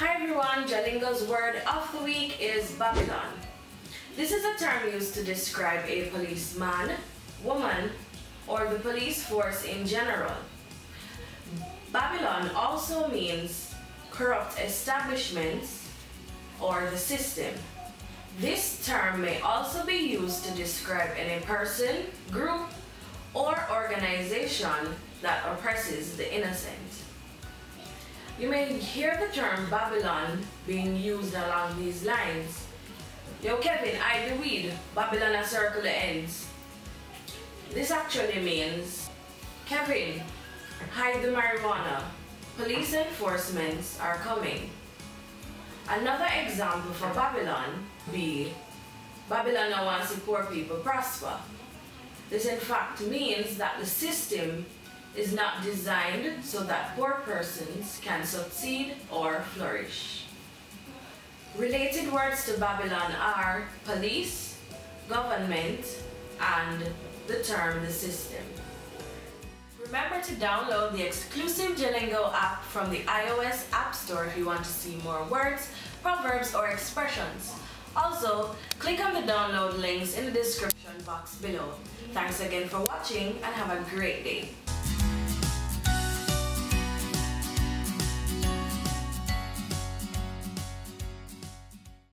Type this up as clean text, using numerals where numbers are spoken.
Hi everyone, Jalingo's word of the week is Babylon. This is a term used to describe a policeman, woman, or the police force in general. Babylon also means corrupt establishments or the system. This term may also be used to describe any person, group, or organization that oppresses the innocent. You may hear the term Babylon being used along these lines. Yo Kevin, hide the weed, Babylon a circle the ends. This actually means, Kevin, hide the marijuana, police enforcements are coming. Another example for Babylon be, Babylon no wants to see poor people prosper. This in fact means that the system is not designed so that poor persons can succeed or flourish. Related words to Babylon are police, government, and the term the system. Remember to download the exclusive Jalingo app from the iOS App Store if you want to see more words, proverbs, or expressions. Also, click on the download links in the description box below. Thanks again for watching and have a great day.